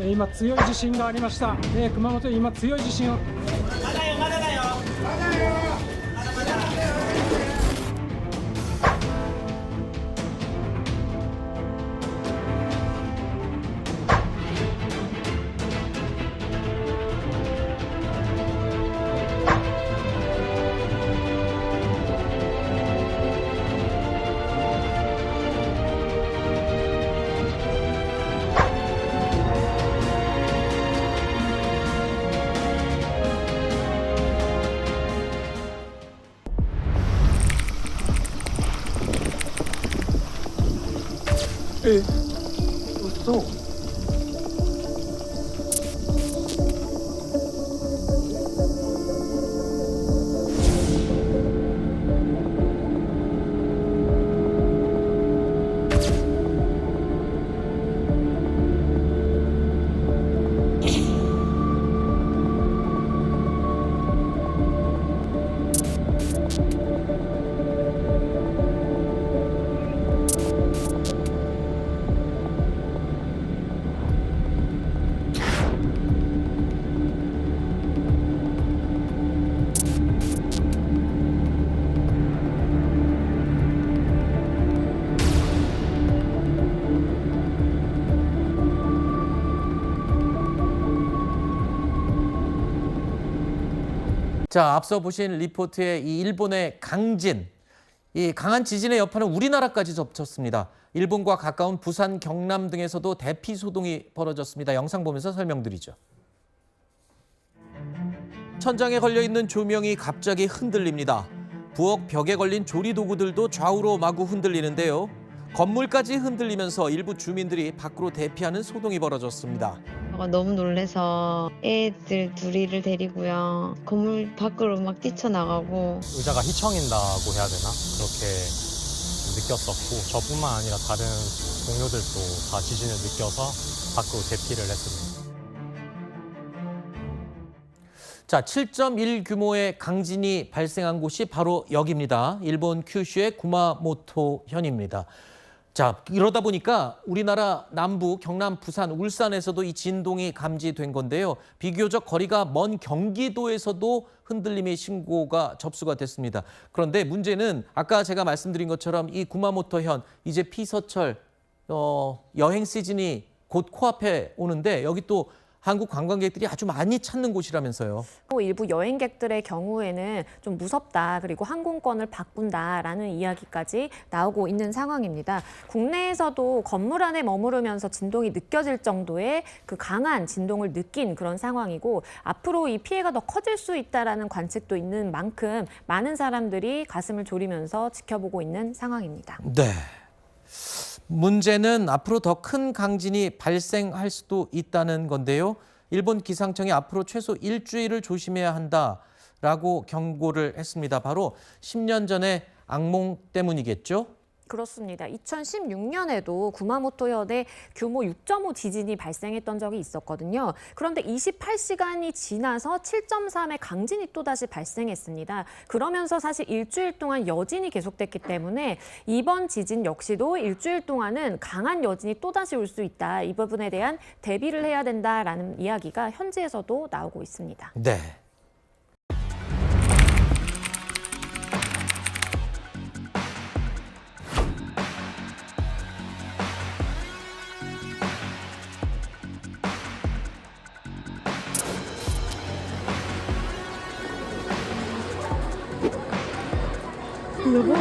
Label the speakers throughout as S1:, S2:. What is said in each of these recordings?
S1: 今強い地震がありました。熊本今強い地震を。
S2: まだよ、まだだよ。まだよ。まだまだ。
S1: 嘘。
S3: 자, 앞서 보신 리포트에 이 일본의 강진, 이 강한 지진의 여파는 우리나라까지 덮쳤습니다. 일본과 가까운 부산, 경남 등에서도 대피 소동이 벌어졌습니다. 영상 보면서 설명드리죠. 천장에 걸려있는 조명이 갑자기 흔들립니다. 부엌 벽에 걸린 조리도구들도 좌우로 마구 흔들리는데요. 건물까지 흔들리면서 일부 주민들이 밖으로 대피하는 소동이 벌어졌습니다.
S4: 너무 놀래서 애들 둘이를 데리고요. 건물 밖으로 막 뛰쳐나가고.
S5: 의자가 휘청인다고 해야 되나? 그렇게 느꼈었고 저뿐만 아니라 다른 동료들도 다 지진을 느껴서 밖으로 대피를 했습니다.
S3: 자, 7.1 규모의 강진이 발생한 곳이 바로 여기입니다. 일본 큐슈의 구마모토현입니다. 자, 이러다 보니까 우리나라 남부, 경남, 부산, 울산에서도 이 진동이 감지된 건데요. 비교적 거리가 먼 경기도에서도 흔들림의 신고가 접수가 됐습니다. 그런데 문제는 아까 제가 말씀드린 것처럼 이 구마모토현, 이제 피서철 여행 시즌이 곧 코앞에 오는데 여기 또 한국 관광객들이 아주 많이 찾는 곳이라면서요.
S6: 일부 여행객들의 경우에는 좀 무섭다, 그리고 항공권을 바꾼다라는 이야기까지 나오고 있는 상황입니다. 국내에서도 건물 안에 머무르면서 진동이 느껴질 정도의 그 강한 진동을 느낀 그런 상황이고, 앞으로 이 피해가 더 커질 수 있다라는 관측도 있는 만큼 많은 사람들이 가슴을 졸이면서 지켜보고 있는 상황입니다.
S3: 네. 문제는 앞으로 더 큰 강진이 발생할 수도 있다는 건데요. 일본 기상청이 앞으로 최소 일주일을 조심해야 한다라고 경고를 했습니다. 바로 10년 전의 악몽 때문이겠죠?
S6: 그렇습니다. 2016년에도 구마모토현에 규모 6.5 지진이 발생했던 적이 있었거든요. 그런데 28시간이 지나서 7.3의 강진이 또다시 발생했습니다. 그러면서 사실 일주일 동안 여진이 계속됐기 때문에 이번 지진 역시도 일주일 동안은 강한 여진이 또다시 올 수 있다. 이 부분에 대한 대비를 해야 된다라는 이야기가 현지에서도 나오고 있습니다.
S3: 네.
S4: 여보?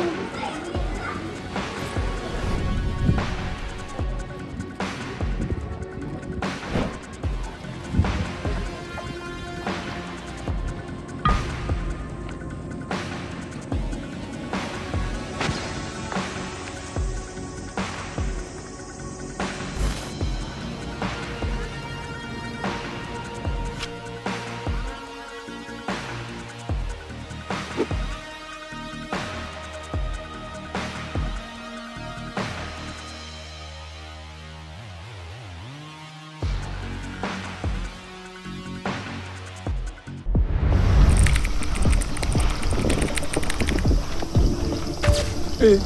S1: 嘘。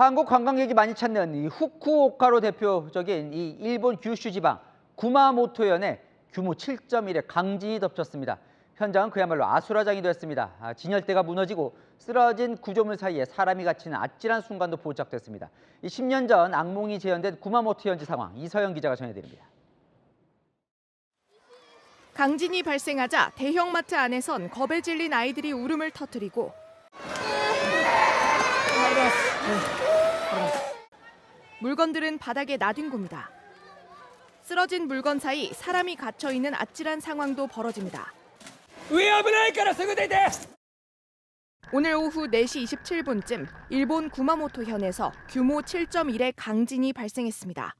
S7: 한국 관광객이 많이 찾는 이 후쿠오카로 대표적인 이 일본 규슈 지방 구마모토현에 규모 7.1의 강진이 덮쳤습니다. 현장은 그야말로 아수라장이 됐습니다. 진열대가 무너지고 쓰러진 구조물 사이에 사람이 갇히는 아찔한 순간도 포착됐습니다. 10년 전 악몽이 재현된 구마모토 현지 상황 이서영 기자가 전해드립니다.
S8: 강진이 발생하자 대형마트 안에선 겁에 질린 아이들이 울음을 터뜨리고 물건들은 바닥에 나뒹굽니다. 쓰러진 물건 사이 사람이 갇혀있는 아찔한 상황도 벌어집니다. 오늘 오후 4시 27분쯤 일본 구마모토현에서 규모 7.1의 강진이 발생했습니다.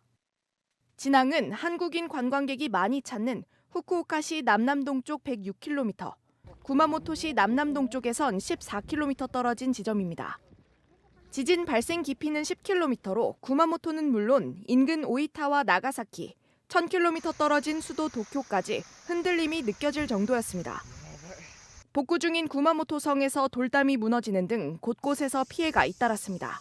S8: 진앙은 한국인 관광객이 많이 찾는 후쿠오카시 남남동쪽 106km, 구마모토시 남남동쪽에선 14km 떨어진 지점입니다. 지진 발생 깊이는 10km로 구마모토는 물론 인근 오이타와 나가사키, 1000km 떨어진 수도 도쿄까지 흔들림이 느껴질 정도였습니다. 복구 중인 구마모토 성에서 돌담이 무너지는 등 곳곳에서 피해가 잇따랐습니다.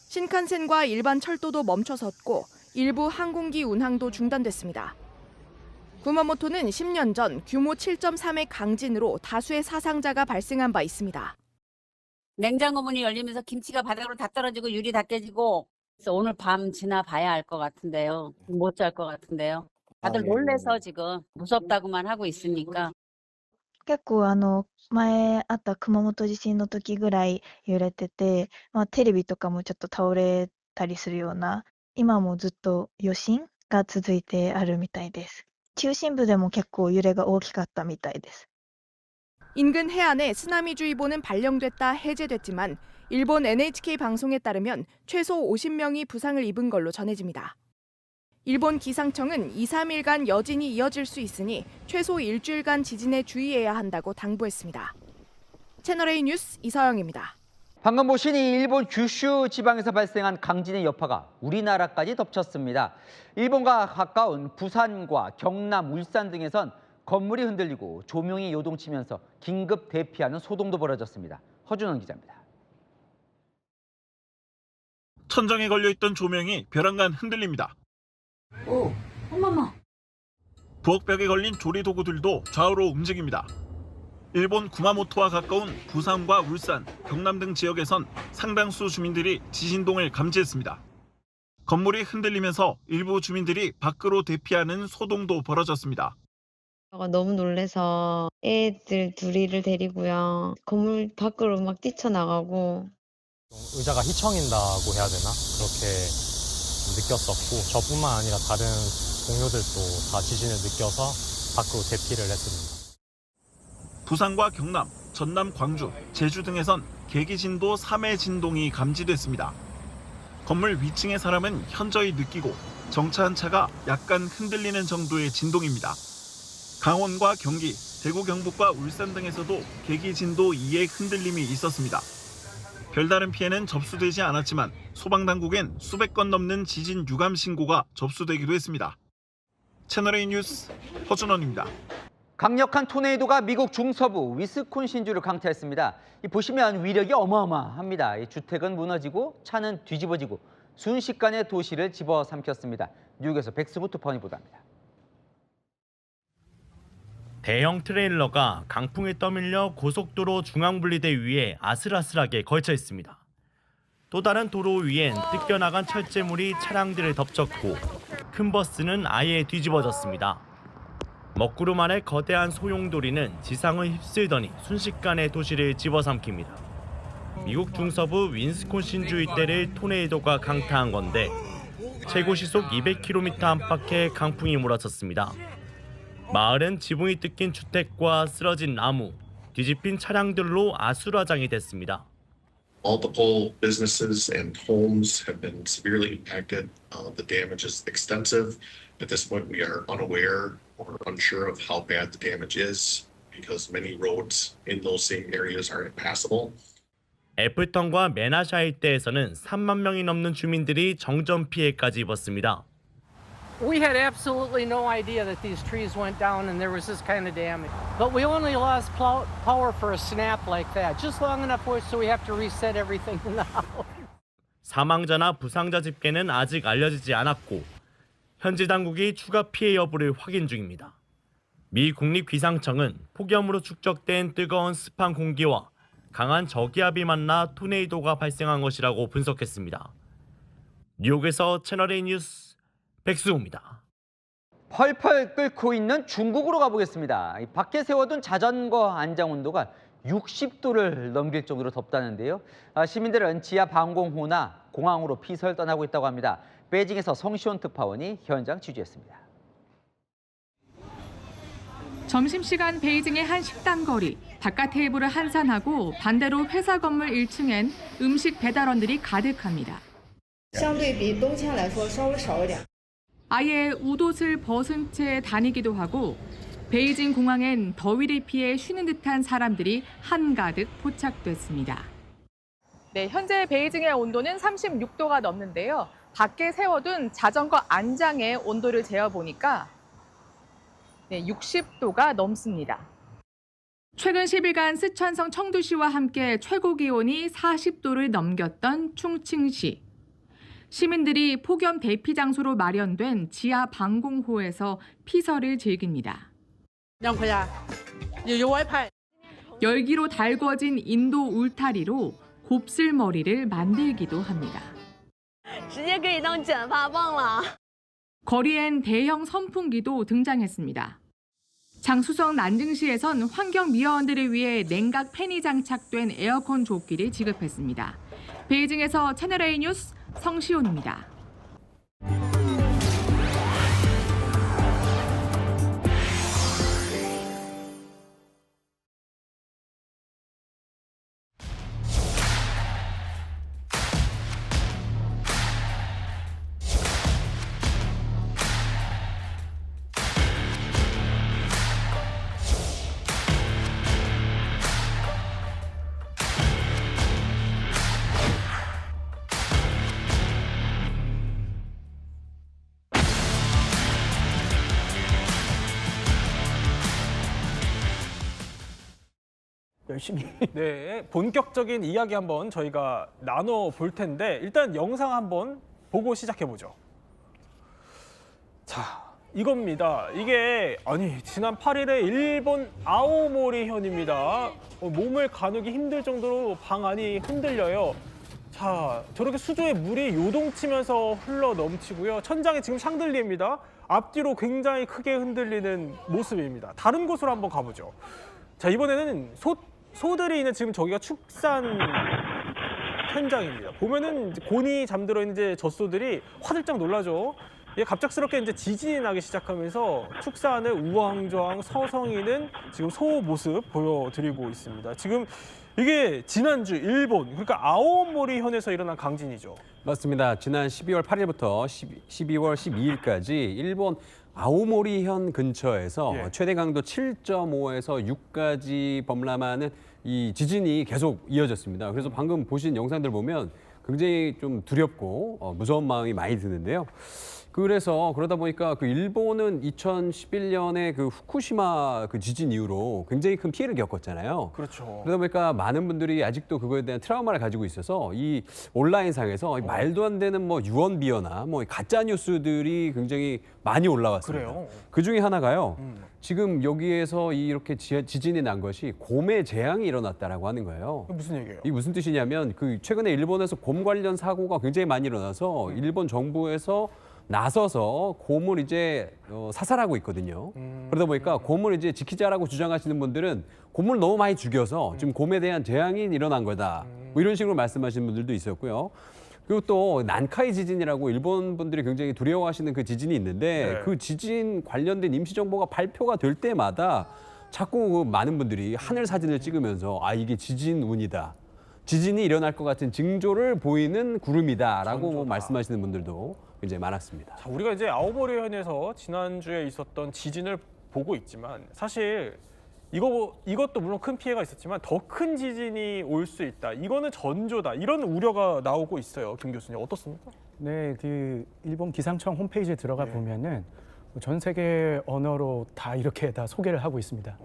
S8: 신칸센과 일반 철도도 멈춰섰고 일부 항공기 운항도 중단됐습니다. 구마모토는 10년 전 규모 7.3의 강진으로 다수의 사상자가 발생한 바 있습니다.
S9: 냉장고 문이 열리면서 김치가 바닥으로 다 떨어지고 유리 다 깨지고 그래서 오늘 밤 지나 봐야 알 것 같은데요. 못 잘 것 같은데요. 다들 놀래서 지금 무섭다고만 하고 있으니까.
S10: 結構前あった熊本地震の時ぐらい揺れてて、テレビとかもちょっと倒れたりするような、今もずっと余震が続いてあるみたいです。中心部でも結構揺れが大きかったみたいです。
S8: 인근 해안에 쓰나미주의보는 발령됐다 해제됐지만 일본 NHK 방송에 따르면 최소 50명이 부상을 입은 걸로 전해집니다. 일본 기상청은 2, 3일간 여진이 이어질 수 있으니 최소 일주일간 지진에 주의해야 한다고 당부했습니다. 채널A 뉴스 이서영입니다.
S7: 방금 보신 이 일본 규슈 지방에서 발생한 강진의 여파가 우리나라까지 덮쳤습니다. 일본과 가까운 부산과 경남, 울산 등에선 건물이 흔들리고 조명이 요동치면서 긴급 대피하는 소동도 벌어졌습니다. 허준원 기자입니다.
S11: 천장에 걸려있던 조명이 벼랑간 흔들립니다.
S9: 어머머.
S11: 부엌벽에 걸린 조리도구들도 좌우로 움직입니다. 일본 구마모토와 가까운 부산과 울산, 경남 등 지역에선 상당수 주민들이 지진동을 감지했습니다. 건물이 흔들리면서 일부 주민들이 밖으로 대피하는 소동도 벌어졌습니다.
S4: 너무 놀래서 애들 둘이를 데리고요. 건물 밖으로 막 뛰쳐나가고.
S5: 의자가 휘청인다고 해야 되나? 그렇게 느꼈었고 저뿐만 아니라 다른 동료들도 다 지진을 느껴서 밖으로 대피를 했습니다.
S11: 부산과 경남, 전남, 광주, 제주 등에선 계기진도 3의 진동이 감지됐습니다. 건물 위층의 사람은 현저히 느끼고 정차한 차가 약간 흔들리는 정도의 진동입니다. 강원과 경기, 대구 경북과 울산 등에서도 계기진도 2의 흔들림이 있었습니다. 별다른 피해는 접수되지 않았지만 소방당국엔 수백 건 넘는 지진 유감 신고가 접수되기도 했습니다. 채널A 뉴스 허준원입니다.
S7: 강력한 토네이도가 미국 중서부 위스콘신주를 강타했습니다. 보시면 위력이 어마어마합니다. 주택은 무너지고 차는 뒤집어지고 순식간에 도시를 집어삼켰습니다. 뉴욕에서 백승우 특파원이 보도합니다.
S12: 대형 트레일러가 강풍에 떠밀려 고속도로 중앙분리대 위에 아슬아슬하게 걸쳐 있습니다. 또 다른 도로 위엔 뜯겨나간 철제물이 차량들을 덮쳤고 큰 버스는 아예 뒤집어졌습니다. 먹구름 아래 거대한 소용돌이는 지상을 휩쓸더니 순식간에 도시를 집어삼킵니다. 미국 중서부 윈스콘신주 일대를 토네이도가 강타한 건데 최고 시속 200km 안팎의 강풍이 몰아쳤습니다. 마을은 지붕이 뜯긴 주택과 쓰러진 나무, 뒤집힌 차량들로 아수라장이 됐습니다.
S13: Multiple businesses and homes have been severely impacted. The damage is extensive. At this point, we are unaware or unsure of how bad the damage is because many roads in those same areas are impassable.
S12: 애플턴과 메나샤 일대에서는 3만 명이 넘는 주민들이 정전 피해까지 입었습니다.
S14: We had absolutely no idea that these trees went down and there was this kind of damage. But we only lost power for a snap like that, just long enough so we have to reset everything now.
S12: 사망자나 부상자 집계는 아직 알려지지 않았고 현지 당국이 추가 피해 여부를 확인 중입니다. 미 국립기상청은 폭염으로 축적된 뜨거운 습한 공기와 강한 저기압이 만나 토네이도가 발생한 것이라고 분석했습니다. 뉴욕에서 채널A 뉴스 백수호입니다.
S7: 펄펄 끓고 있는 중국으로 가보겠습니다. 밖에 세워둔 자전거 안장 온도가 60도를 넘길 정도로 덥다는데요. 시민들은 지하 방공호나 공항으로 피서를 떠나고 있다고 합니다. 베이징에서 성시원 특파원이 현장 취재했습니다.
S15: 점심시간 베이징의 한 식당 거리. 바깥 테이블을 한산하고 반대로 회사 건물 1층엔 음식 배달원들이 가득합니다. 아예 웃옷을 벗은 채 다니기도 하고 베이징 공항엔 더위를 피해 쉬는 듯한 사람들이 한가득 포착됐습니다.
S8: 네, 현재 베이징의 온도는 36도가 넘는데요. 밖에 세워둔 자전거 안장의 온도를 재어보니까 60도가 넘습니다.
S15: 최근 10일간 쓰촨성 청두시와 함께 최고 기온이 40도를 넘겼던 충칭시. 시민들이 폭염 대피 장소로 마련된 지하 방공호에서 피서를 즐깁니다. 열기로 달궈진 인도 울타리로 곱슬머리를 만들기도 합니다. 거리엔 대형 선풍기도 등장했습니다. 장수성 난징시에선 환경미화원들을 위해 냉각 팬이 장착된 에어컨 조끼를 지급했습니다. 베이징에서 채널A 뉴스 성시온입니다.
S16: 열심히. 네, 본격적인 이야기 한번 저희가 나눠볼 텐데 일단 영상 한번 보고 시작해보죠. 자, 이겁니다. 이게 지난 8일에 일본 아오모리현입니다. 몸을 가누기 힘들 정도로 방 안이 흔들려요. 자, 저렇게 수조에 물이 요동치면서 흘러 넘치고요. 천장에 지금 샹들리에입니다. 앞뒤로 굉장히 크게 흔들리는 모습입니다. 다른 곳으로 한번 가보죠. 자, 이번에는 소들이 있는 지금 저기가 축산 현장입니다. 보면은 곤히 잠들어 있는 이제 젖소들이 화들짝 놀라죠. 이게 갑작스럽게 이제 지진이 나기 시작하면서 축사안의 우왕좌왕 서성이는 지금 소 모습 보여드리고 있습니다. 지금 이게 지난주 일본, 그러니까 아오모리현에서 일어난 강진이죠.
S17: 맞습니다. 지난 12월 8일부터 12월 12일까지 일본 아오모리현 근처에서 최대 강도 7.5에서 6까지 범람하는 이 지진이 계속 이어졌습니다. 그래서 방금 보신 영상들 보면 굉장히 좀 두렵고 무서운 마음이 많이 드는데요. 그러다 보니까 그 일본은 2011년에 그 후쿠시마 그 지진 이후로 굉장히 큰 피해를 겪었잖아요.
S16: 그렇죠.
S17: 그러다 보니까 많은 분들이 아직도 그거에 대한 트라우마를 가지고 있어서 이 온라인상에서 말도 안 되는 뭐 유언비어나 뭐 가짜 뉴스들이 굉장히 많이 올라왔습니다.
S16: 그래요?
S17: 그 중에 하나가요. 지금 여기에서 이렇게 지진이 난 것이 곰의 재앙이 일어났다라고 하는 거예요.
S16: 무슨 얘기예요?
S17: 이게 무슨 뜻이냐면 그 최근에 일본에서 곰 관련 사고가 굉장히 많이 일어나서 일본 정부에서 나서서 곰을 이제 사살하고 있거든요. 그러다 보니까 곰을 이제 지키자라고 주장하시는 분들은 곰을 너무 많이 죽여서 지금 곰에 대한 재앙이 일어난 거다. 뭐 이런 식으로 말씀하시는 분들도 있었고요. 그리고 또 난카이 지진이라고 일본 분들이 굉장히 두려워하시는 그 지진이 있는데 그 지진 관련된 임시 정보가 발표가 될 때마다 자꾸 그 많은 분들이 하늘 사진을 찍으면서 이게 지진 운이다. 지진이 일어날 것 같은 징조를 보이는 구름이다라고 말씀하시는 분들도 굉장히 많았습니다.
S16: 자, 우리가 이제 아오모리현에서 지난주에 있었던 지진을 보고 있지만 사실 이것도 물론 큰 피해가 있었지만 더 큰 지진이 올 수 있다. 이거는 전조다. 이런 우려가 나오고 있어요. 김 교수님 어떻습니까?
S18: 네, 그 일본 기상청 홈페이지에 들어가 보면은 전 세계 언어로 다 이렇게 다 소개를 하고 있습니다.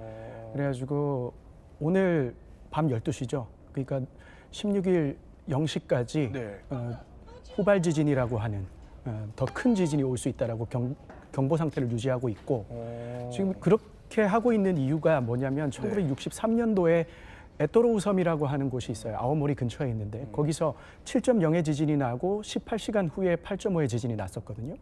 S18: 그래가지고 오늘 밤 12시죠. 그러니까 16일 0시까지 후발 지진이라고 하는 더 큰 지진이 올 수 있다라고 경보 상태를 유지하고 있고 지금 그렇게 하고 있는 이유가 뭐냐면 1963년도에 에토로우 섬이라고 하는 곳이 있어요. 아오모리 근처에 있는데 거기서 7.0의 지진이 나고 18시간 후에 8.5의 지진이 났었거든요.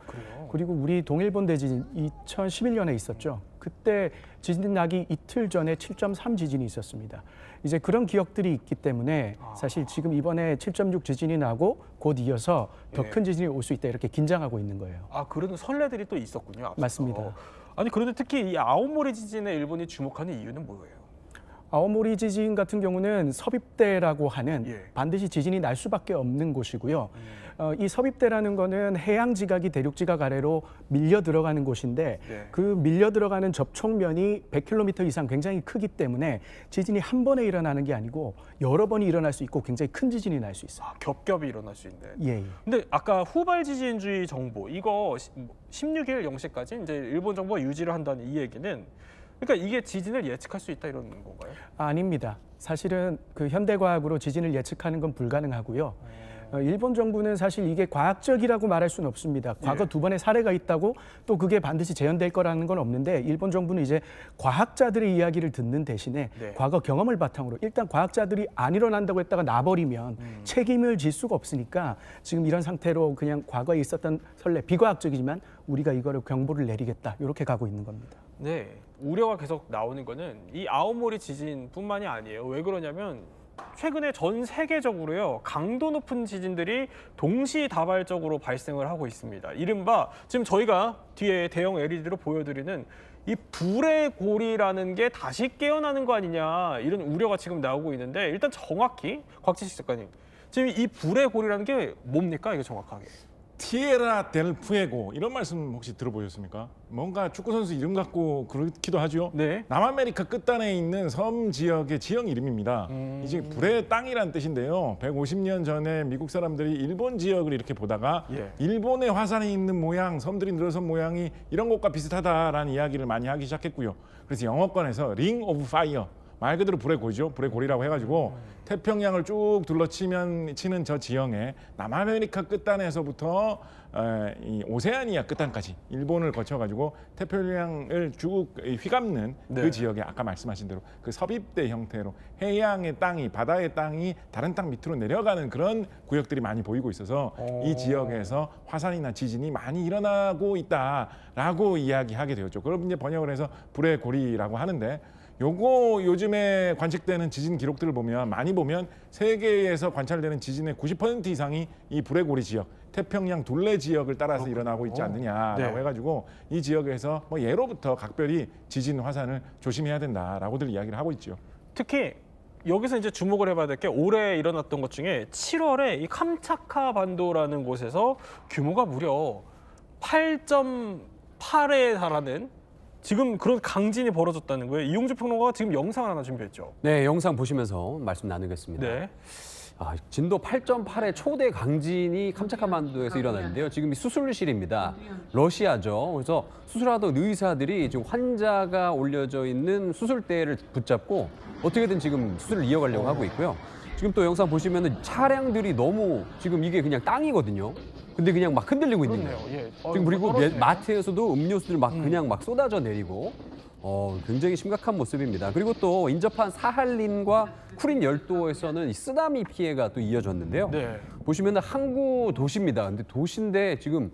S18: 그리고 우리 동일본 대지진 2011년에 있었죠. 그때 지진 나기 이틀 전에 7.3 지진이 있었습니다. 이제 그런 기억들이 있기 때문에 사실 지금 이번에 7.6 지진이 나고 곧 이어서 더 큰 지진이 올 수 있다 이렇게 긴장하고 있는 거예요.
S16: 아, 그런 설레들이 또 있었군요. 앞서서.
S18: 맞습니다.
S16: 아니 그런데 특히 이 아오모리 지진에 일본이 주목하는 이유는 뭐예요?
S18: 아오모리 지진 같은 경우는 섭입대라고 하는 반드시 지진이 날 수밖에 없는 곳이고요. 이 섭입대라는 거는 해양 지각이 대륙 지각 아래로 밀려 들어가는 곳인데 그 밀려 들어가는 접촉면이 100km 이상 굉장히 크기 때문에 지진이 한 번에 일어나는 게 아니고 여러 번이 일어날 수 있고 굉장히 큰 지진이 날 수 있어요.
S16: 겹겹이 일어날 수 있는.
S18: 예.
S16: 근데 아까 후발 지진주의 정보 이거 16일 0시까지 이제 일본 정부가 유지를 한다는 이 얘기는 그러니까 이게 지진을 예측할 수 있다 이런 건가요?
S18: 아닙니다. 사실은 그 현대과학으로 지진을 예측하는 건 불가능하고요. 일본 정부는 사실 이게 과학적이라고 말할 수는 없습니다. 과거 2번의 사례가 있다고 또 그게 반드시 재현될 거라는 건 없는데 일본 정부는 이제 과학자들의 이야기를 듣는 대신에 과거 경험을 바탕으로 일단 과학자들이 안 일어난다고 했다가 나버리면 책임을 질 수가 없으니까 지금 이런 상태로 그냥 과거에 있었던 선례 비과학적이지만 우리가 이거를 경보를 내리겠다 이렇게 가고 있는 겁니다.
S16: 네, 우려가 계속 나오는 거는 이 아오모리 지진뿐만이 아니에요. 왜 그러냐면 최근에 전 세계적으로요 강도 높은 지진들이 동시다발적으로 발생을 하고 있습니다. 이른바 지금 저희가 뒤에 대형 LED로 보여드리는 이 불의 고리라는 게 다시 깨어나는 거 아니냐 이런 우려가 지금 나오고 있는데 일단 정확히 곽지식 작가님 지금 이 불의 고리라는 게 뭡니까 이게 정확하게?
S19: 티에라 델 푸에고 이런 말씀 혹시 들어보셨습니까? 뭔가 축구 선수 이름 같고 그렇기도 하죠. 남아메리카 끝단에 있는 섬 지역의 지형 이름입니다. 이제 불의 땅이란 뜻인데요. 150년 전에 미국 사람들이 일본 지역을 이렇게 보다가 일본에 화산이 있는 모양, 섬들이 늘어선 모양이 이런 곳과 비슷하다라는 이야기를 많이 하기 시작했고요. 그래서 영어권에서 링 오브 파이어 말 그대로 불의 고리죠. 불의 고리라고 해가지고 태평양을 쭉 둘러치는 저 지형에 남아메리카 끝단에서부터 이 오세아니아 끝단까지 일본을 거쳐가지고 태평양을 쭉 휘감는 그 지역에 아까 말씀하신 대로 그 섭입대 형태로 해양의 땅이 바다의 땅이 다른 땅 밑으로 내려가는 그런 구역들이 많이 보이고 있어서 이 지역에서 화산이나 지진이 많이 일어나고 있다라고 이야기하게 되었죠. 그걸 이제 번역을 해서 불의 고리라고 하는데 요거 요즘에 관측되는 지진 기록들을 보면 많이 보면 세계에서 관찰되는 지진의 90% 이상이 이 불의 고리 지역, 태평양 둘레 지역을 따라서 일어나고 있지 않느냐라고 해가지고 이 지역에서 뭐 예로부터 각별히 지진 화산을 조심해야 된다라고들 이야기를 하고 있죠.
S16: 특히 여기서 이제 주목을 해봐야 될 게 올해 일어났던 것 중에 7월에 이 캄차카 반도라는 곳에서 규모가 무려 8.8에 달하는 지금 그런 강진이 벌어졌다는 거예요. 이용주 평론가가 지금 영상을 하나 준비했죠.
S17: 네, 영상 보시면서 말씀 나누겠습니다. 진도 8.8의 초대 강진이 캄차카반도에서 일어났는데요. 지금 수술실입니다. 러시아죠. 그래서 수술하던 의사들이 지금 환자가 올려져 있는 수술대를 붙잡고 어떻게든 지금 수술을 이어가려고 하고 있고요. 지금 또 영상 보시면은 차량들이 너무 지금 이게 그냥 땅이거든요. 근데 그냥 막 흔들리고 있는 거예요. 지금 그리고 마트에서도 음료수를 막 그냥 막 쏟아져 내리고 굉장히 심각한 모습입니다. 그리고 또 인접한 사할린과 쿠린 열도에서는 쓰나미 피해가 또 이어졌는데요. 보시면은 항구 도시입니다. 근데 도시인데 지금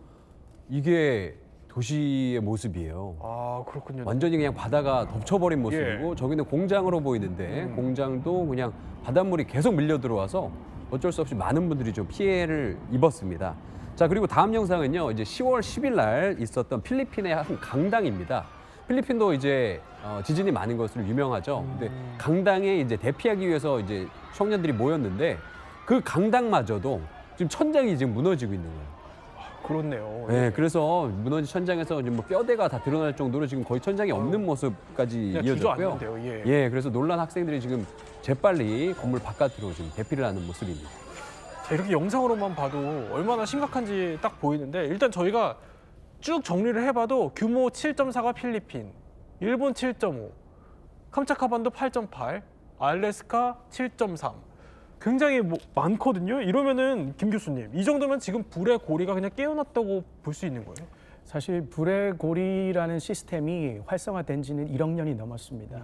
S17: 이게 도시의 모습이에요.
S16: 아, 그렇군요.
S17: 완전히 그냥 바다가 덮쳐버린 모습이고 저기는 공장으로 보이는데 공장도 그냥 바닷물이 계속 밀려 들어와서 어쩔 수 없이 많은 분들이 좀 피해를 입었습니다. 자, 그리고 다음 영상은요, 이제 10월 10일 날 있었던 필리핀의 한 강당입니다. 필리핀도 이제 지진이 많은 것으로 유명하죠. 근데 강당에 이제 대피하기 위해서 이제 청년들이 모였는데 그 강당마저도 지금 천장이 지금 무너지고 있는 거예요.
S16: 그렇네요.
S17: 네, 그래서 무너진 천장에서 뭐 뼈대가 다 드러날 정도로 지금 거의 천장이 없는 모습까지 이어졌고요. 그래서 놀란 학생들이 지금 재빨리 건물 바깥으로 지금 대피를 하는 모습입니다.
S16: 자, 이렇게 영상으로만 봐도 얼마나 심각한지 딱 보이는데 일단 저희가 쭉 정리를 해봐도 규모 7.4가 필리핀, 일본 7.5, 캄차카반도 8.8, 알래스카 7.3. 굉장히 많거든요. 이러면은 김 교수님, 이 정도면 지금 불의 고리가 그냥 깨어났다고 볼 수 있는 거예요?
S18: 사실 불의 고리라는 시스템이 활성화된 지는 1억 년이 넘었습니다.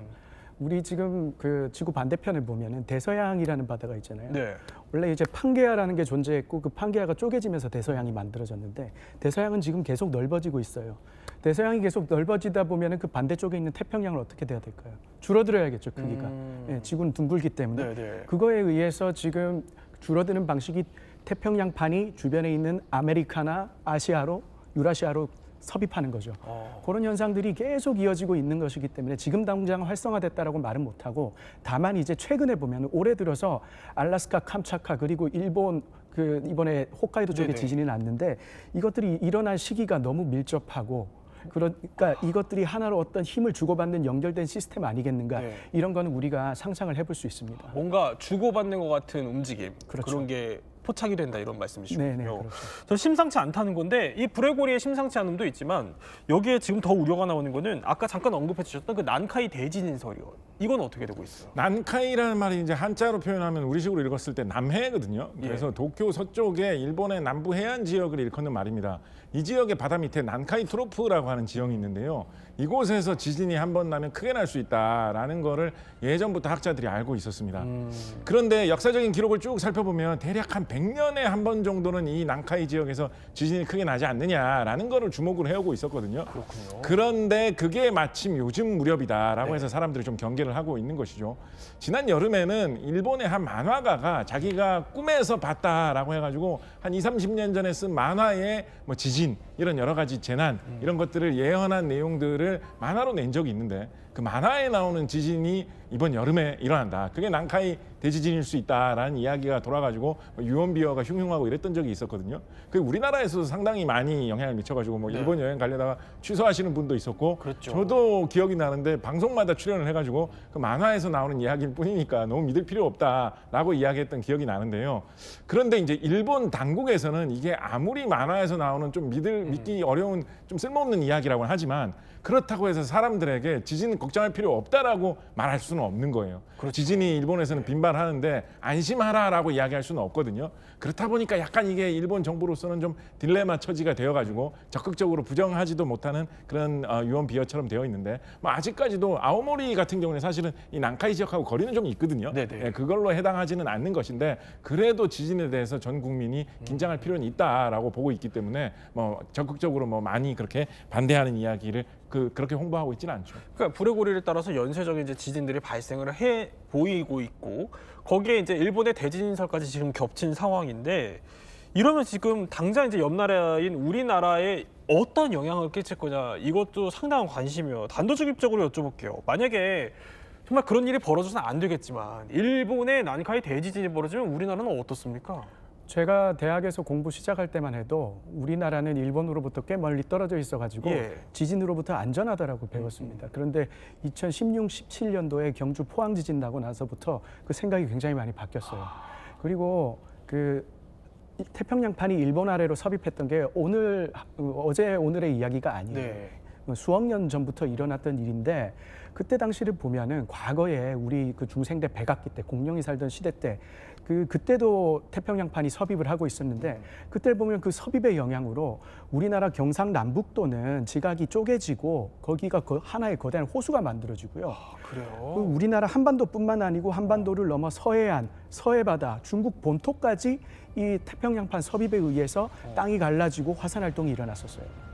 S18: 우리 지금 그 지구 반대편을 보면은 대서양이라는 바다가 있잖아요.
S16: 네.
S18: 원래 이제 판게아라는 게 존재했고 그 판게아가 쪼개지면서 대서양이 만들어졌는데 대서양은 지금 계속 넓어지고 있어요. 대서양이 계속 넓어지다 보면은 그 반대쪽에 있는 태평양은 어떻게 돼야 될까요? 줄어들어야겠죠, 크기가. 예, 지구는 둥글기 때문에.
S16: 네네.
S18: 그거에 의해서 지금 줄어드는 방식이 태평양판이 주변에 있는 아메리카나 아시아로 유라시아로 섭입하는 거죠. 그런 현상들이 계속 이어지고 있는 것이기 때문에 지금 당장 활성화됐다라고 말은 못하고 다만 이제 최근에 보면 올해 들어서 알래스카, 캄차카 그리고 일본 그 이번에 홋카이도 쪽에
S16: 네네.
S18: 지진이 났는데 이것들이 일어날 시기가 너무 밀접하고 그러니까 이것들이 하나로 어떤 힘을 주고받는 연결된 시스템 아니겠는가
S16: 네.
S18: 이런 거는 우리가 상상을 해볼 수 있습니다.
S16: 뭔가 주고받는 것 같은 움직임
S18: 그렇죠.
S16: 그런 게 포착이 된다 이런 말씀이시군요.
S18: 네네, 그렇죠.
S16: 저 심상치 않다는 건데 이 불의 고리에 심상치 않음도 있지만 여기에 지금 더 우려가 나오는 거는 아까 잠깐 언급해 주셨던 그 난카이 대지진설이요. 이건 어떻게 되고 있어요?
S19: 난카이라는 말이 이제 한자로 표현하면 우리식으로 읽었을 때 남해거든요. 그래서 도쿄 서쪽에 일본의 남부 해안 지역을 일컫는 말입니다. 이 지역의 바다 밑에 난카이 트로프라고 하는 지형이 있는데요. 이곳에서 지진이 한 번 나면 크게 날 수 있다라는 거를 예전부터 학자들이 알고 있었습니다. 그런데 역사적인 기록을 쭉 살펴보면 대략 한 100년에 한 번 정도는 이 난카이 지역에서 지진이 크게 나지 않느냐라는 거를 주목을 해오고 있었거든요.
S16: 그렇군요.
S19: 그런데 그게 마침 요즘 무렵이다라고 해서 사람들이 좀 경계를 하고 있는 것이죠. 지난 여름에는 일본의 한 만화가가 자기가 꿈에서 봤다라고 해가지고 한 20-30년 전에 쓴 만화의 뭐 지진 이런 여러 가지 재난 이런 것들을 예언한 내용들을 만화로 낸 적이 있는데 그 만화에 나오는 지진이 이번 여름에 일어난다. 그게 난카이 대지진일 수 있다라는 이야기가 돌아가지고 유언비어가 흉흉하고 이랬던 적이 있었거든요. 그 우리나라에서도 상당히 많이 영향을 미쳐가지고 뭐 일본 여행 가려다가 취소하시는 분도 있었고
S16: 그렇죠.
S19: 저도 기억이 나는데 방송마다 출연을 해가지고 그 만화에서 나오는 이야기일 뿐이니까 너무 믿을 필요 없다라고 이야기했던 기억이 나는데요. 그런데 이제 일본 당국에서는 이게 아무리 만화에서 나오는 좀 믿기 어려운 좀 쓸모없는 이야기라고는 하지만 그렇다고 해서 사람들에게 지진 걱정할 필요 없다라고 말할 수는 없는 거예요.
S16: 그렇죠.
S19: 지진이 일본에서는 빈발하는데 안심하라라고 이야기할 수는 없거든요. 그렇다 보니까 약간 이게 일본 정부로서는 좀 딜레마 처지가 되어가지고 적극적으로 부정하지도 못하는 그런 유언 비어처럼 되어 있는데 뭐 아직까지도 아오모리 같은 경우는 사실은 이 난카이 지역하고 거리는 좀 있거든요. 예, 그걸로 해당하지는 않는 것인데 그래도 지진에 대해서 전 국민이 긴장할 필요는 있다라고 보고 있기 때문에 뭐 적극적으로 뭐 많이 그렇게 반대하는 이야기를 그렇게 홍보하고 있지는 않죠.
S16: 그러니까 불의 고리를 따라서 연쇄적인 이제 지진들이 발생을 해 보이고 있고 거기에 이제 일본의 대지진설까지 지금 겹친 상황인데 이러면 지금 당장 이제 옆 나라인 우리나라에 어떤 영향을 끼칠 거냐 이것도 상당한 관심이요. 단도직입적으로 여쭤볼게요. 만약에 정말 그런 일이 벌어져서는 안 되겠지만 일본의 난카이 대지진이 벌어지면 우리나라는 어떻습니까?
S18: 제가 대학에서 공부 시작할 때만 해도 우리나라는 일본으로부터 꽤 멀리 떨어져 있어가지고 지진으로부터 안전하다라고 배웠습니다. 그런데 2016, 17년도에 경주 포항 지진 나고 나서부터 그 생각이 굉장히 많이 바뀌었어요. 그리고 그 태평양판이 일본 아래로 섭입했던 게 어제 오늘의 이야기가 아니에요. 수억 년 전부터 일어났던 일인데 그때 당시를 보면은 과거에 우리 그 중생대 백악기 때 공룡이 살던 시대 때 그때도 태평양판이 섭입을 하고 있었는데 그때 보면 그 섭입의 영향으로 우리나라 경상남북도는 지각이 쪼개지고 거기가 하나의 거대한 호수가 만들어지고요.
S16: 그래요?
S18: 우리나라 한반도뿐만 아니고 한반도를 넘어 서해안, 서해바다, 중국 본토까지 이 태평양판 섭입에 의해서 땅이 갈라지고 화산 활동이 일어났었어요.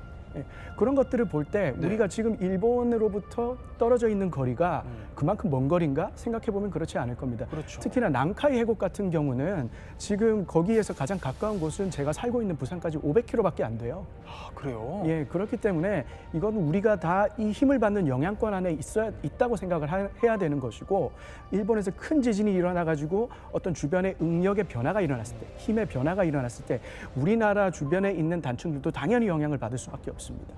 S18: 그런 것들을 볼 때 우리가 지금 일본으로부터 떨어져 있는 거리가 그만큼 먼 거리인가 생각해보면 그렇지 않을 겁니다.
S16: 그렇죠.
S18: 특히나 난카이 해곡 같은 경우는 지금 거기에서 가장 가까운 곳은 제가 살고 있는 부산까지 500km밖에 안 돼요.
S16: 아, 그래요?
S18: 예, 그렇기 때문에 이건 우리가 다 이 힘을 받는 영향권 안에 있다고 생각을 해야 되는 것이고 일본에서 큰 지진이 일어나가지고 어떤 주변의 응력의 변화가 일어났을 때 힘의 변화가 일어났을 때 우리나라 주변에 있는 단층들도 당연히 영향을 받을 수밖에 없습니다.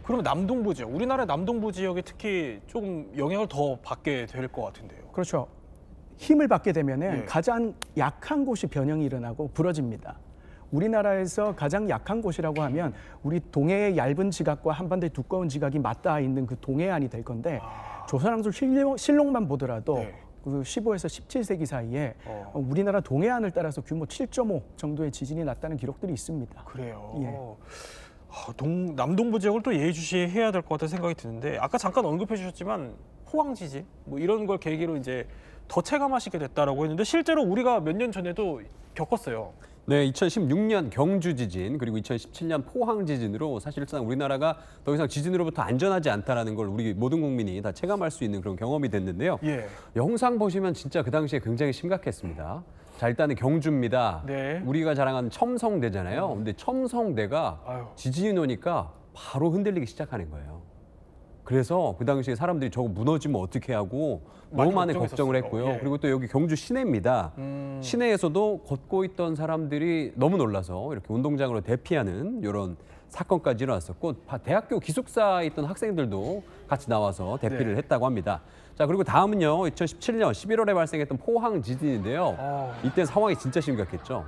S16: 그러면 남동부 지역, 우리나라 남동부 지역에 특히 조금 영향을 더 받게 될 것 같은데요.
S18: 그렇죠. 힘을 받게 되면은 가장 약한 곳이 변형이 일어나고 부러집니다. 우리나라에서 가장 약한 곳이라고 하면 우리 동해의 얇은 지각과 한반도의 두꺼운 지각이 맞닿아 있는 그 동해안이 될 건데 조선왕조 실록만 보더라도 그 15에서 17세기 사이에 우리나라 동해안을 따라서 규모 7.5 정도의 지진이 났다는 기록들이 있습니다.
S16: 그래요.
S18: 예.
S16: 남동부 지역을 또 예의주시해야 될 것 같다는 생각이 드는데 아까 잠깐 언급해 주셨지만 포항 지진 뭐 이런 걸 계기로 이제 더 체감하시게 됐다라고 했는데 실제로 우리가 몇 년 전에도 겪었어요.
S17: 네, 2016년 경주 지진 그리고 2017년 포항 지진으로 사실상 우리나라가 더 이상 지진으로부터 안전하지 않다라는 걸 우리 모든 국민이 다 체감할 수 있는 그런 경험이 됐는데요.
S16: 예.
S17: 영상 보시면 진짜 그 당시에 굉장히 심각했습니다. 자, 일단은 경주입니다.
S16: 네.
S17: 우리가 자랑하는 첨성대잖아요. 근데 첨성대가 지진이 오니까 바로 흔들리기 시작하는 거예요. 그래서 그 당시에 사람들이 저거 무너지면 어떻게 하고 너무 많은 걱정을 했고요.
S16: 예.
S17: 그리고 또 여기 경주 시내입니다. 시내에서도 걷고 있던 사람들이 너무 놀라서 이렇게 운동장으로 대피하는 이런 사건까지 일어났었고 대학교 기숙사에 있던 학생들도 같이 나와서 대피를 했다고 합니다. 자, 그리고 다음은요. 2017년 11월에 발생했던 포항 지진인데요. 이때 상황이 진짜 심각했죠.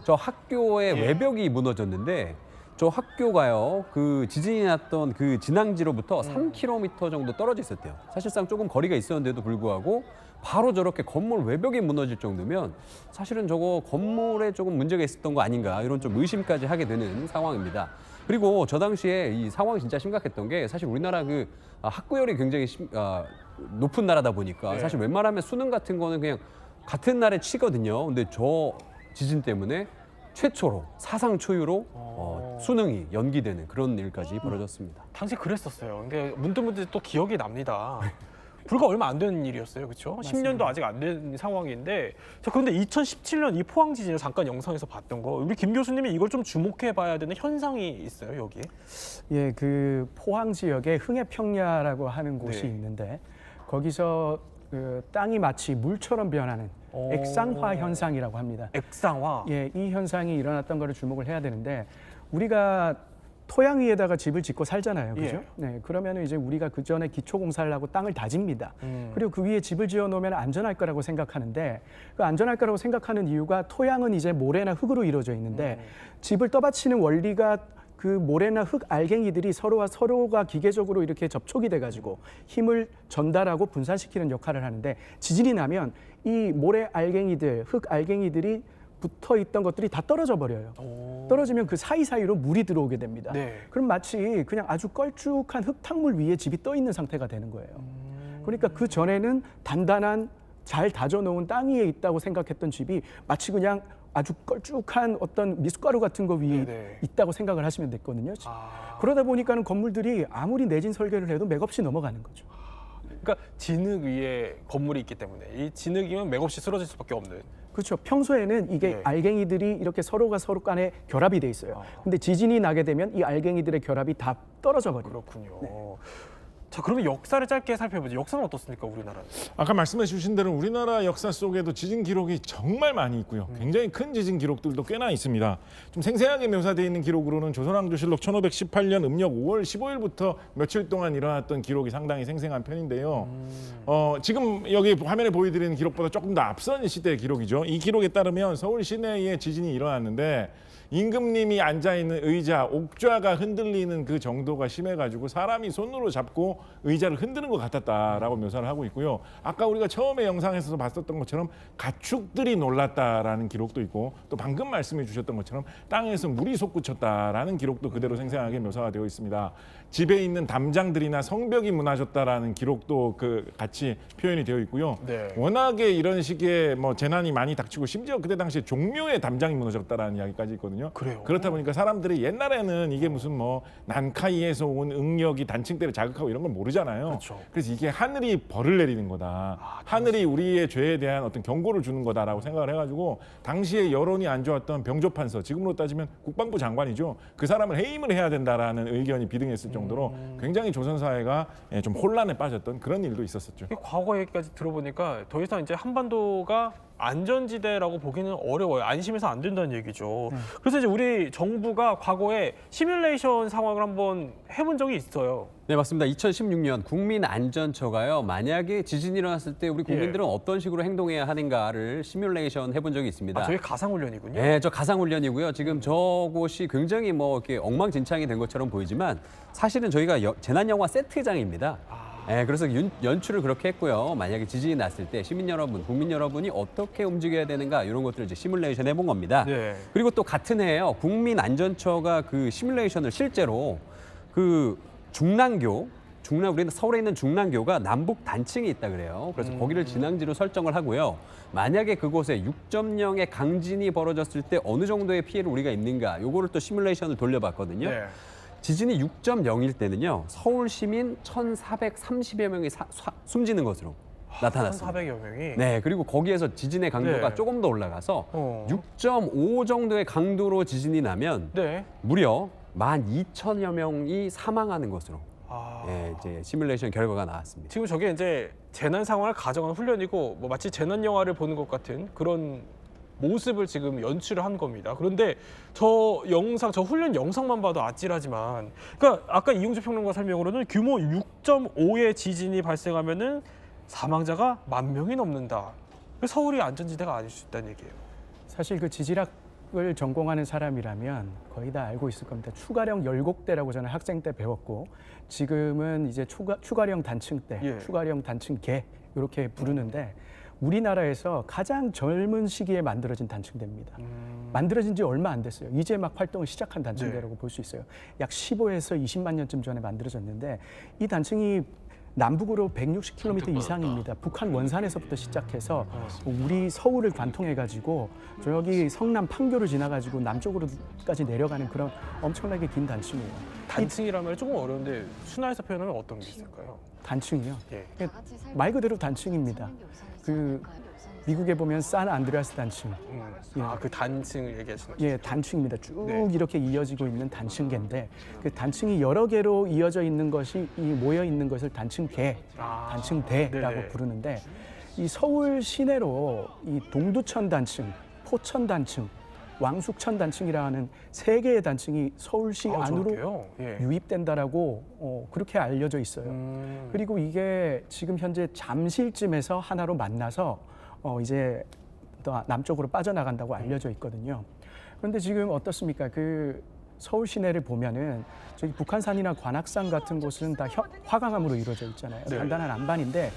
S17: 저 학교의 외벽이 무너졌는데 저 학교가요, 그 지진이 났던 그 진앙지로부터 3km 정도 떨어져 있었대요. 사실상 조금 거리가 있었는데도 불구하고 바로 저렇게 건물 외벽이 무너질 정도면 사실은 저거 건물에 조금 문제가 있었던 거 아닌가 이런 좀 의심까지 하게 되는 상황입니다. 그리고 저 당시에 이 상황이 진짜 심각했던 게 사실 우리나라 그 학구열이 굉장히 높은 나라다 보니까 사실 웬만하면 수능 같은 거는 그냥 같은 날에 치거든요. 근데 저 지진 때문에 최초로 사상 초유로 수능이 연기되는 그런 일까지 벌어졌습니다.
S16: 당시 그랬었어요. 근데 문득문득 또 기억이 납니다. 불과 얼마 안 된 일이었어요, 그렇죠? 10년도 아직 안 된 상황인데, 자 그런데 2017년 이 포항 지진을 잠깐 영상에서 봤던 거, 우리 김 교수님이 이걸 좀 주목해봐야 되는 현상이 있어요, 여기에?
S18: 예, 그 포항 지역에 흥해평야라고 하는 곳이 있는데 거기서 그 땅이 마치 물처럼 변하는 액상화 현상이라고 합니다.
S16: 액상화?
S18: 예, 이 현상이 일어났던 거를 주목을 해야 되는데 우리가 토양 위에다가 집을 짓고 살잖아요, 그죠?
S16: 예.
S18: 네, 그러면 이제 우리가 그 전에 기초 공사를 하고 땅을 다집니다. 그리고 그 위에 집을 지어 놓으면 안전할 거라고 생각하는데 그 안전할 거라고 생각하는 이유가 토양은 이제 모래나 흙으로 이루어져 있는데 집을 떠받치는 원리가 그 모래나 흙 알갱이들이 서로와 서로가 기계적으로 이렇게 접촉이 돼가지고 힘을 전달하고 분산시키는 역할을 하는데 지진이 나면 이 모래 알갱이들, 흙 알갱이들이 붙어 있던 것들이 다 떨어져 버려요. 떨어지면 그 사이사이로 물이 들어오게 됩니다. 그럼 마치 그냥 아주 걸쭉한 흙탕물 위에 집이 떠 있는 상태가 되는 거예요. 그러니까 그 전에는 단단한 잘 다져놓은 땅 위에 있다고 생각했던 집이 마치 그냥 아주 걸쭉한 어떤 미숫가루 같은 거 위에 있다고 생각을 하시면 됐거든요. 그러다 보니까는 건물들이 아무리 내진 설계를 해도 맥없이 넘어가는 거죠.
S16: 그러니까 진흙 위에 건물이 있기 때문에 이 진흙이면 맥없이 쓰러질 수밖에 없는.
S18: 그렇죠. 평소에는 이게 알갱이들이 이렇게 서로가 서로 간에 결합이 돼 있어요. 근데 지진이 나게 되면 이 알갱이들의 결합이 다 떨어져 버려요.
S16: 그렇군요. 자, 그러면 역사를 짧게 살펴보죠. 역사는 어떻습니까, 우리나라는?
S19: 아까 말씀해 주신 대로 우리나라 역사 속에도 지진 기록이 정말 많이 있고요. 굉장히 큰 지진 기록들도 꽤나 있습니다. 좀 생생하게 묘사되어 있는 기록으로는 조선왕조실록 1518년 음력 5월 15일부터 며칠 동안 일어났던 기록이 상당히 생생한 편인데요. 지금 여기 화면에 보여드리는 기록보다 조금 더 앞선 시대의 기록이죠. 이 기록에 따르면 서울 시내에 지진이 일어났는데 임금님이 앉아있는 의자, 옥좌가 흔들리는 그 정도가 심해가지고 사람이 손으로 잡고 의자를 흔드는 것 같았다라고 묘사를 하고 있고요. 아까 우리가 처음에 영상에서 봤었던 것처럼 가축들이 놀랐다라는 기록도 있고 또 방금 말씀해 주셨던 것처럼 땅에서 물이 솟구쳤다라는 기록도 그대로 생생하게 묘사가 되어 있습니다. 집에 있는 담장들이나 성벽이 무너졌다라는 기록도 같이 표현이 되어 있고요. 워낙에 이런 식의 재난이 많이 닥치고 심지어 그때 당시에 종묘의 담장이 무너졌다라는 이야기까지 있거든요. 그렇다 보니까 사람들이 옛날에는 이게 무슨 난카이에서 온 응력이 단층대를 자극하고 이런 걸 모르잖아요. 그래서 이게 하늘이 벌을 내리는 거다. 하늘이 우리의 죄에 대한 어떤 경고를 주는 거다라고 생각을 해가지고 당시에 여론이 안 좋았던 병조판서, 지금으로 따지면 국방부 장관이죠. 그 사람을 해임을 해야 된다라는 의견이 비등했을 정도로 굉장히 조선 사회가 좀 혼란에 빠졌던 그런 일도 있었었죠.
S16: 과거 얘기까지 들어보니까 더 이상 이제 한반도가 안전지대라고 보기는 어려워요. 안심해서 안 된다는 얘기죠. 그래서 이제 우리 정부가 과거에 시뮬레이션 상황을 한번 해본 적이 있어요.
S17: 네, 맞습니다. 2016년 국민안전처가요. 만약에 지진이 일어났을 때 우리 국민들은 어떤 식으로 행동해야 하는가를 시뮬레이션 해본 적이 있습니다.
S16: 저게 가상훈련이군요?
S17: 네, 저 가상훈련이고요. 지금 저곳이 굉장히 이렇게 엉망진창이 된 것처럼 보이지만 사실은 저희가 재난영화 세트장입니다. 네, 그래서 연출을 그렇게 했고요. 만약에 지진이 났을 때 시민 여러분, 국민 여러분이 어떻게 움직여야 되는가 이런 것들을 이제 시뮬레이션 해본 겁니다.
S16: 네.
S17: 그리고 또 같은 해에요. 국민안전처가 그 시뮬레이션을 실제로 그 우리는 서울에 있는 중랑교가 남북 단층이 있다 그래요. 그래서 거기를 진앙지로 설정을 하고요. 만약에 그곳에 6.0의 강진이 벌어졌을 때 어느 정도의 피해를 우리가 입는가 요거를 또 시뮬레이션을 돌려봤거든요.
S16: 네.
S17: 지진이 6.0일 때는요. 서울 시민 1,430여 명이 숨지는 것으로 나타났습니다.
S16: 1,400여 명이?
S17: 네, 그리고 거기에서 지진의 강도가
S16: 네.
S17: 조금 더 올라가서 6.5 정도의 강도로 지진이 나면
S16: 네.
S17: 무려 12,000여 명이 사망하는 것으로 예, 이제 시뮬레이션 결과가 나왔습니다.
S16: 지금 저게 이제 재난 상황을 가정한 훈련이고 뭐 마치 재난 영화를 보는 것 같은 그런 모습을 지금 연출을 한 겁니다. 그런데 저 훈련 영상만 봐도 아찔하지만, 그러니까 아까 이용주 평론가 설명으로는 규모 6.5의 지진이 발생하면은 사망자가 10,000명이 넘는다. 서울이 안전지대가 아닐 수 있다는 얘기예요.
S18: 사실 그 지질학을 전공하는 사람이라면 거의 다 알고 있을 겁니다. 추가령 열곡대라고 저는 학생 때 배웠고 지금은 이제 추가령 단층대, 추가령 단층계 이렇게 부르는데 우리나라에서 가장 젊은 시기에 만들어진 단층대입니다. 만들어진 지 얼마 안 됐어요. 이제 막 활동을 시작한 단층대라고 볼 수 있어요. 약 15에서 20만 년쯤 전에 만들어졌는데 이 단층이 남북으로 160km 이상입니다. 북한 원산에서부터 시작해서 우리 서울을 관통해가지고 저기 성남 판교를 지나가지고 남쪽으로까지 내려가는 그런 엄청나게 긴 단층이에요.
S16: 단층이라면 조금 어려운데 순화해서 표현하면 어떤 게 있을까요?
S18: 단층이요? 말 그대로 단층입니다. 그 미국에 보면 산 안드레아스 단층.
S16: 그 단층을 얘기하시는 거죠?
S18: 예, 단층입니다. 쭉 이렇게 이어지고 있는 단층계인데 그 단층이 여러 개로 이어져 있는 것이 모여 있는 것을 단층계, 단층대라고 부르는데 이 서울 시내로 이 동두천 단층, 포천 단층, 왕숙천 단층이라는 세 개의 단층이 서울시 안으로 유입된다라고 그렇게 알려져 있어요. 그리고 이게 지금 현재 잠실쯤에서 하나로 만나서 이제 또 남쪽으로 빠져나간다고 알려져 있거든요. 그런데 지금 어떻습니까? 그 서울 시내를 보면은 저기 북한산이나 관악산 같은 곳은 다 화강암으로 이루어져 있잖아요. 단단한 안반인데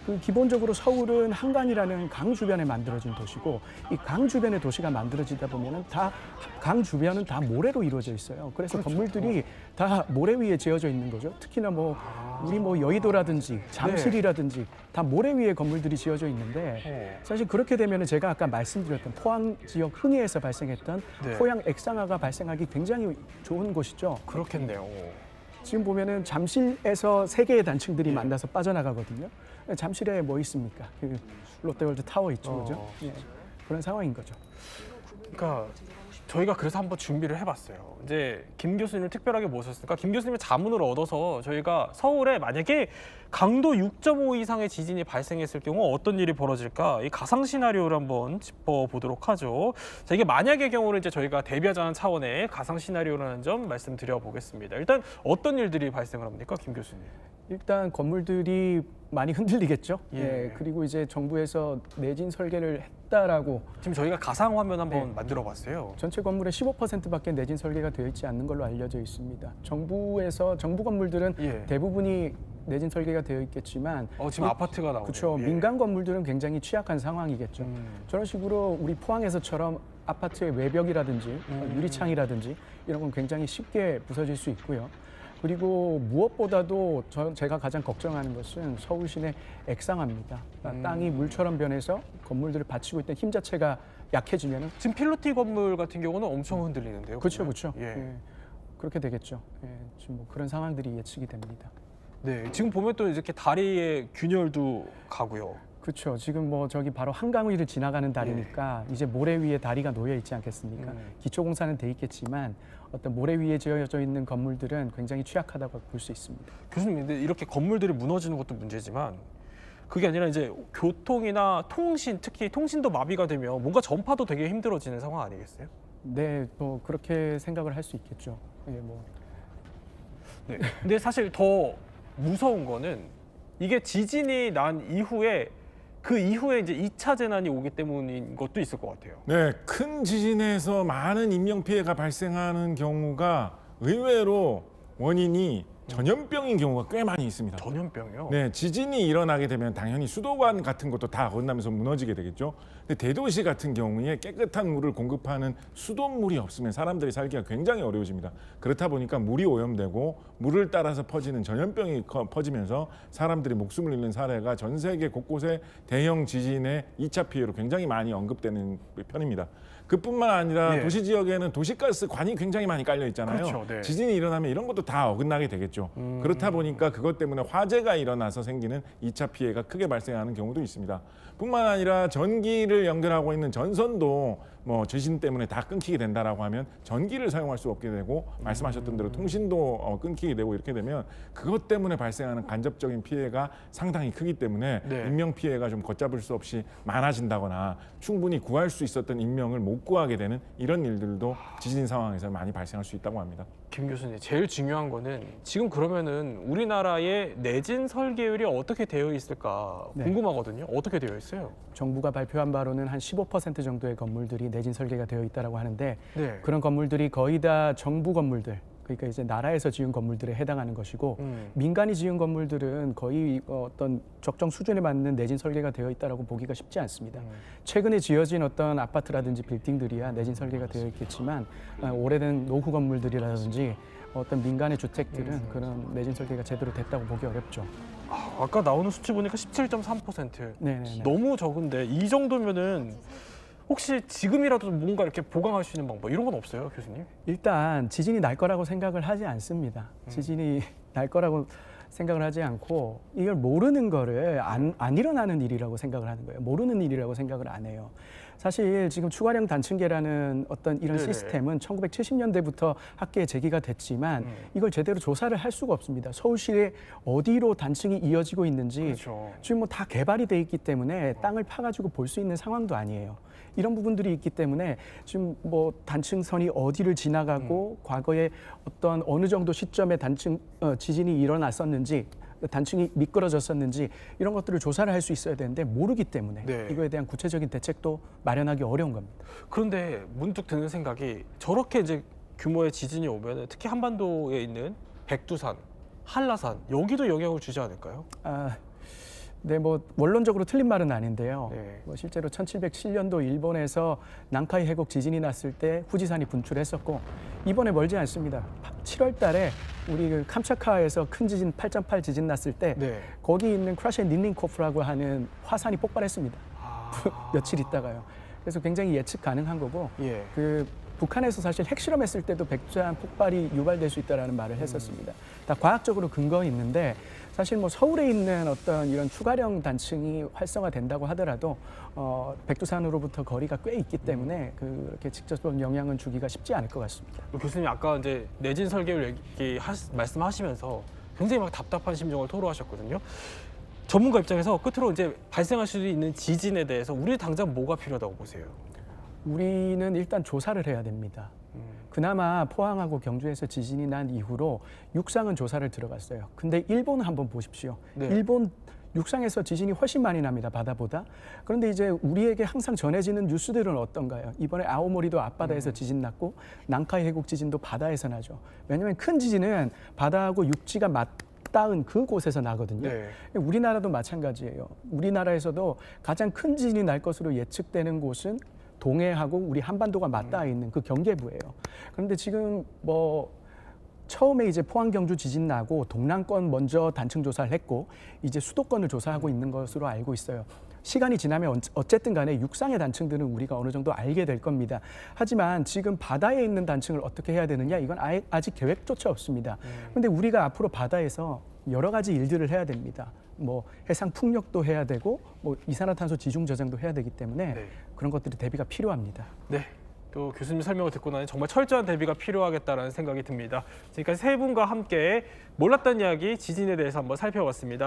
S18: 그 기본적으로 서울은 한강이라는 강 주변에 만들어진 도시고 이 강 주변의 도시가 만들어지다 보면은 다 강 주변은 다 모래로 이루어져 있어요. 그래서 건물들이 다 모래 위에 지어져 있는 거죠. 특히나 우리 여의도라든지 잠실이라든지 다 모래 위에 건물들이 지어져 있는데 사실 그렇게 되면은 제가 아까 말씀드렸던 포항 지역 흥해에서 발생했던 포양 액상화가 발생하기 굉장히 좋은 곳이죠.
S16: 그렇겠네요.
S18: 지금 보면은 잠실에서 세 개의 단층들이 만나서 빠져나가거든요. 잠실에 뭐 있습니까? 그 롯데월드 타워 있죠, 그죠? 예, 그런 상황인 거죠.
S16: 그러니까 저희가 그래서 한번 준비를 해봤어요. 이제 김 교수님을 특별하게 모셨으니까 김 교수님의 자문을 얻어서 저희가 서울에 만약에 강도 6.5 이상의 지진이 발생했을 경우 어떤 일이 벌어질까 이 가상 시나리오를 한번 짚어보도록 하죠. 자, 이게 만약의 경우를 이제 저희가 대비하자는 차원의 가상 시나리오라는 점 말씀드려보겠습니다. 일단 어떤 일들이 발생을 합니까, 김 교수님?
S18: 일단 건물들이 많이 흔들리겠죠. 예. 그리고 이제 정부에서 내진 설계를 했다라고
S16: 지금 저희가 가상 화면 한번 만들어봤어요.
S18: 전체 건물의 15%밖에 내진 설계가 되어 있지 않는 걸로 알려져 있습니다. 정부 건물들은 대부분이 내진 설계가 되어 있겠지만
S16: 지금 아파트가 나오네요.
S18: 그렇죠. 민간 건물들은 굉장히 취약한 상황이겠죠. 저런 식으로 우리 포항에서처럼 아파트의 외벽이라든지 유리창이라든지 이런 건 굉장히 쉽게 부서질 수 있고요. 그리고 무엇보다도 제가 가장 걱정하는 것은 서울 시내 액상화입니다. 땅이 물처럼 변해서 건물들을 받치고 있던 힘 자체가 약해지면
S16: 지금 필로티 건물 같은 경우는 엄청 흔들리는데요.
S18: 그렇죠, 그렇죠. 예. 그렇게 되겠죠. 예. 지금 뭐 그런 상황들이 예측이 됩니다.
S16: 네, 지금 보면 또 이렇게 다리의 균열도 가고요.
S18: 그렇죠. 지금 뭐 저기 바로 한강 위를 지나가는 다리니까 이제 모래 위에 다리가 놓여 있지 않겠습니까? 기초공사는 돼 있겠지만 어떤 모래 위에 지어져 있는 건물들은 굉장히 취약하다고 볼 수 있습니다.
S16: 교수님, 근데 이렇게 건물들이 무너지는 것도 문제지만 그게 아니라 이제 교통이나 통신, 특히 통신도 마비가 되면 뭔가 전파도 되게 힘들어지는 상황 아니겠어요?
S18: 네, 뭐 그렇게 생각을 할 수 있겠죠. 예, 뭐.
S16: 네. 근데 사실 더 무서운 거는 이게 지진이 난 이후에 그 이후에 이제 2차 재난이 오기 때문인 것도 있을 것 같아요.
S19: 네, 큰 지진에서 많은 인명 피해가 발생하는 경우가 의외로 원인이 전염병인 경우가 꽤 많이 있습니다.
S16: 전염병이요?
S19: 네, 지진이 일어나게 되면 당연히 수도관 같은 것도 다 어긋나면서 무너지게 되겠죠. 근데 대도시 같은 경우에 깨끗한 물을 공급하는 수돗물이 없으면 사람들이 살기가 굉장히 어려워집니다. 그렇다 보니까 물이 오염되고 물을 따라서 퍼지는 전염병이 퍼지면서 사람들이 목숨을 잃는 사례가 전 세계 곳곳에 대형 지진의 2차 피해로 굉장히 많이 언급되는 편입니다. 그뿐만 아니라 도시 지역에는 도시가스 관이 굉장히 많이 깔려 있잖아요.
S16: 그렇죠, 네.
S19: 지진이 일어나면 이런 것도 다 어긋나게 되겠죠. 그렇다 보니까 그것 때문에 화재가 일어나서 생기는 2차 피해가 크게 발생하는 경우도 있습니다. 뿐만 아니라 전기를 연결하고 있는 전선도 뭐 지진 때문에 다 끊기게 된다라고 하면 전기를 사용할 수 없게 되고 말씀하셨던 대로 통신도 끊기게 되고 이렇게 되면 그것 때문에 발생하는 간접적인 피해가 상당히 크기 때문에 인명 피해가 좀 걷잡을 수 없이 많아진다거나 충분히 구할 수 있었던 인명을 못 구하게 되는 이런 일들도 지진 상황에서 많이 발생할 수 있다고 합니다.
S16: 김 교수님, 제일 중요한 거는 지금 그러면은 우리나라의 내진 설계율이 어떻게 되어 있을까 궁금하거든요. 어떻게 되어 있어요?
S18: 정부가 발표한 바로는 한 15% 정도의 건물들이 내진 설계가 되어 있다고 하는데 그런 건물들이 거의 다 정부 건물들, 그러니까 이제 나라에서 지은 건물들에 해당하는 것이고 민간이 지은 건물들은 거의 어떤 적정 수준에 맞는 내진 설계가 되어 있다라고 보기가 쉽지 않습니다. 최근에 지어진 어떤 아파트라든지 빌딩들이야 내진 설계가 되어 있겠지만 오래된 노후 건물들이라든지 어떤 민간의 주택들은 그런 내진 설계가 제대로 됐다고 보기 어렵죠.
S16: 아까 나오는 수치 보니까 17.3%.
S18: 네네네.
S16: 너무 적은데 이 정도면은 혹시 지금이라도 뭔가 이렇게 보강할 수 있는 방법 이런 건 없어요, 교수님?
S18: 일단 지진이 날 거라고 생각을 하지 않습니다. 지진이 날 거라고 생각을 하지 않고 이걸 모르는 거를 안 일어나는 일이라고 생각을 하는 거예요. 모르는 일이라고 생각을 안 해요. 사실 지금 추가령 단층계라는 어떤 이런 시스템은 1970년대부터 학계에 제기가 됐지만 이걸 제대로 조사를 할 수가 없습니다. 서울시에 어디로 단층이 이어지고 있는지 지금 뭐 다 개발이 돼 있기 때문에 땅을 파가지고 볼 수 있는 상황도 아니에요. 이런 부분들이 있기 때문에 지금 뭐 단층선이 어디를 지나가고 과거에 어떤 어느 정도 시점에 지진이 일어났었는지 단층이 미끄러졌었는지 이런 것들을 조사를 할 수 있어야 되는데 모르기 때문에 이거에 대한 구체적인 대책도 마련하기 어려운 겁니다.
S16: 그런데 문득 드는 생각이 저렇게 이제 규모의 지진이 오면 특히 한반도에 있는 백두산, 한라산 여기도 영향을 주지 않을까요?
S18: 네, 뭐 원론적으로 틀린 말은 아닌데요. 뭐 실제로 1707년도 일본에서 난카이 해곡 지진이 났을 때 후지산이 분출했었고 이번에 멀지 않습니다. 7월 달에 우리 그 캄차카에서 큰 지진 8.8 지진 났을 때 거기 있는 크라시에 닌린코프라고 하는 화산이 폭발했습니다. 며칠 있다가요. 그래서 굉장히 예측 가능한 거고 그 북한에서 사실 핵실험했을 때도 백두산 폭발이 유발될 수 있다는 말을 했었습니다. 다 과학적으로 근거 있는데 사실 뭐 서울에 있는 어떤 이런 추가령 단층이 활성화된다고 하더라도 백두산으로부터 거리가 꽤 있기 때문에 그렇게 직접적인 영향은 주기가 쉽지 않을 것 같습니다.
S16: 교수님 아까 이제 내진 설계를 말씀하시면서 굉장히 막 답답한 심정을 토로하셨거든요. 전문가 입장에서 끝으로 이제 발생할 수 있는 지진에 대해서 우리 당장 뭐가 필요하다고 보세요?
S18: 우리는 일단 조사를 해야 됩니다. 그나마 포항하고 경주에서 지진이 난 이후로 육상은 조사를 들어갔어요. 근데 일본은 한번 보십시오. 일본 육상에서 지진이 훨씬 많이 납니다, 바다보다. 그런데 이제 우리에게 항상 전해지는 뉴스들은 어떤가요? 이번에 아오모리도 앞바다에서 지진 났고 난카이 해곡 지진도 바다에서 나죠. 왜냐하면 큰 지진은 바다하고 육지가 맞닿은 그곳에서 나거든요. 우리나라도 마찬가지예요. 우리나라에서도 가장 큰 지진이 날 것으로 예측되는 곳은 동해하고 우리 한반도가 맞닿아 있는 그 경계부예요. 그런데 지금 뭐 처음에 이제 포항 경주 지진 나고 동남권 먼저 단층 조사를 했고 이제 수도권을 조사하고 있는 것으로 알고 있어요. 시간이 지나면 어쨌든 간에 육상의 단층들은 우리가 어느 정도 알게 될 겁니다. 하지만 지금 바다에 있는 단층을 어떻게 해야 되느냐 이건 아직 계획조차 없습니다. 그런데 우리가 앞으로 바다에서 여러 가지 일들을 해야 됩니다. 뭐 해상 풍력도 해야 되고 뭐 이산화탄소 지중 저장도 해야 되기 때문에 그런 것들이 대비가 필요합니다.
S16: 네. 또 교수님 설명을 듣고 나니 정말 철저한 대비가 필요하겠다는 생각이 듭니다. 지금까지 세 분과 함께 몰랐던 이야기 지진에 대해서 한번 살펴봤습니다.